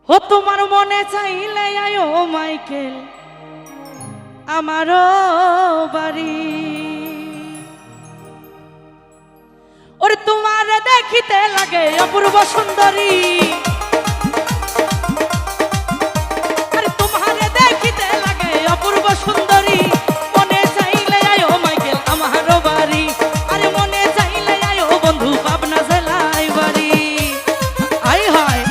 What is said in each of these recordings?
ও তোমার মনে চাইলে আয়ো মাইকেল আমারও বাড়ি। ওরে তোমার দেখিতে লাগে অপূর্ব সুন্দরী, আরে তোমার দেখিতে লাগে অপূর্ব সুন্দরী। মনে চাইলে আয়ো মাইকেল আমারও বাড়ি, আরে মনে চাইলে আয়ো বন্ধু পাবনা জেলায় বাড়ি। আয় হায়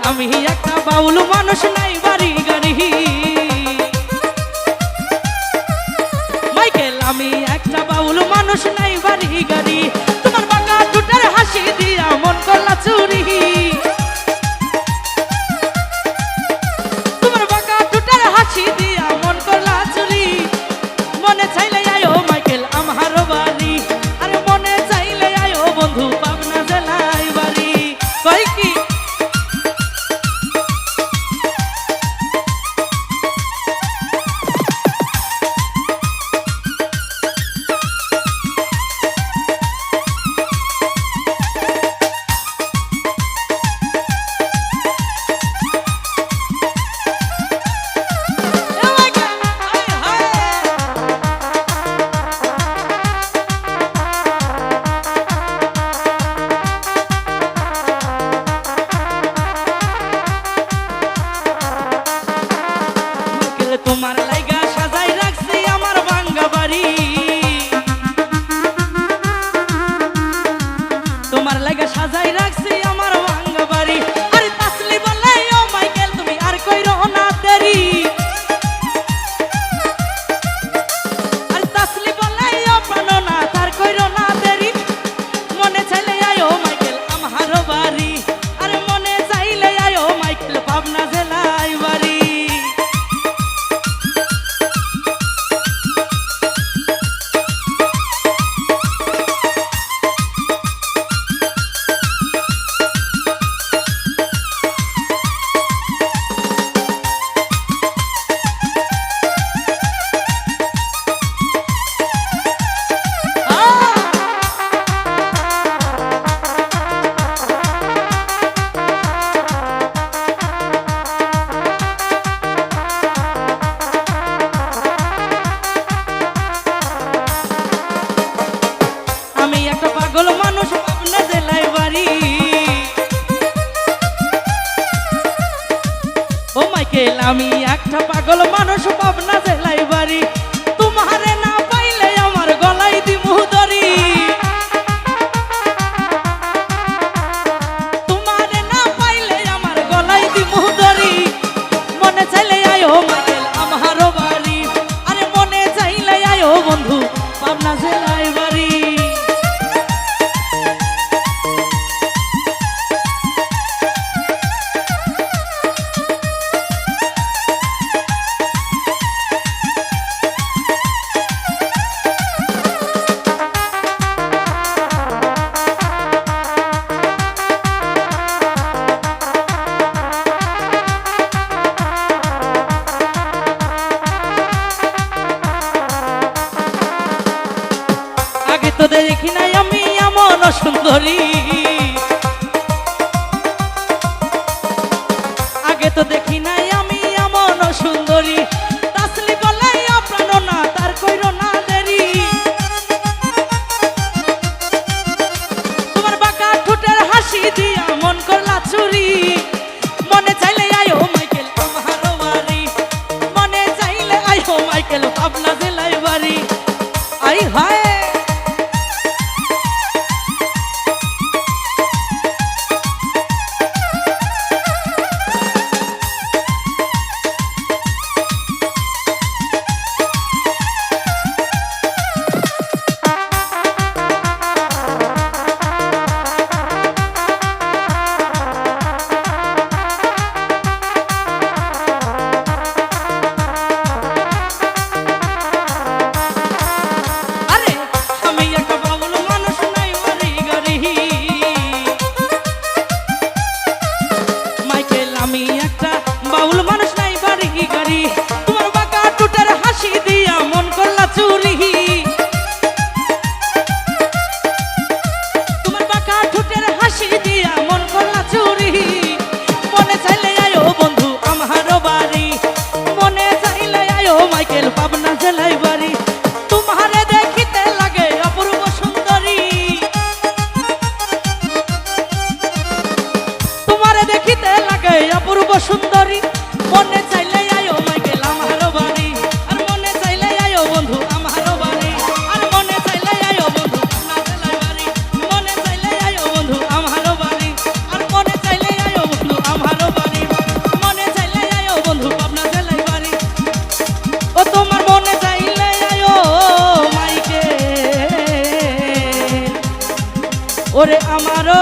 আমি একটা বাউল মানুষ নাই বাড়ি গাড়ি, মাইকেল আমি একটা বাউল মানুষ নাই বাড়ি গাড়ি। তোমার বাঁকা ঠোঁটের হাসি দিয়া মন করলা চুরি, তোমার বাঁকা ঠোঁটের হাসি দিয়া মন করলা চুরি। মনে চাইলে আয়ো মাইকেল আমারও বাড়ি, আরে মনে চাইলে আয়ো বন্ধু পাবনা জেলায় বাড়ি। কই কি তোমার লাইগা সাজাই রাখছি আমার ভাঙ্গা বাড়ি, তোমার লাইগা সাজাই রাখছি আমার ভাঙ্গা বাড়ি। আরে তাসলি বলে ও মাইকেল তুমি আর কইরো না দেরি, আরে তাসলি বলে ও প্রাণনা তার কইরো না দেরি। মনে চাইলে আয়ো মাইকেল আমারও বাড়ি, আরে মনে চাইলে আয়ো মাইকেল পাবনা জেলায় বাড়ি। আমি একটা পাগল মানুষ পাবনা জেলায় বাড়ি, ও মাইকেল আমি একটা পাগল মানুষ পাবনা জেলায় বাড়ি। তোমারে না পাইলে আমার গলায় দিমু দড়ি, তোমারে না পাইলে আমার গলায় দিমু দড়ি। মনে চাইলে আয়ো মাইকেল আমারও বাড়ি, আরে মনে চাইলে আয়ো বন্ধু পাবনা জেলায় বাড়ি। আগে তো দেখি নাই আমি এমন সুন্দরী, আগে তো দেখি নাই আমি এমন সুন্দরী। তাসলি বলে প্রাণনা তার কইরো না দেরি, তোমার বাঁকা ঠোঁটের হাসি দিয়া মন করলা চুরি। মনে চাইলে আয়ো মাইকেল আমারও বাড়ি, মনে চাইলে আয়ো মাইকেল পাবনা জেলায় বাড়ি। আই হায় জেলায় বাড়ি। তোমারে দেখিতে লাগে অপূর্ব সুন্দরী, তোমারে দেখিতে লাগে অপূর্ব সুন্দরী। মনে চাইলে আয়ো মাইকেল আমার বাড়ি, আর মনে চাইলে আয়ো বন্ধু আমার বাড়ি, আর মনে চাইলে আয়ো বন্ধু পাবনা জেলায় বাড়ি, মনে চাইলে আয়ো বন্ধু আমার বাড়ি, আর মনে চাইলে আয়ো বন্ধু আমার বাড়ি, মনে চাইলে আয়ো বন্ধু পাবনা জেলায় বাড়ি। ও তোমার মনে চাইলে আয়ো মাইকেল ওরে আমারও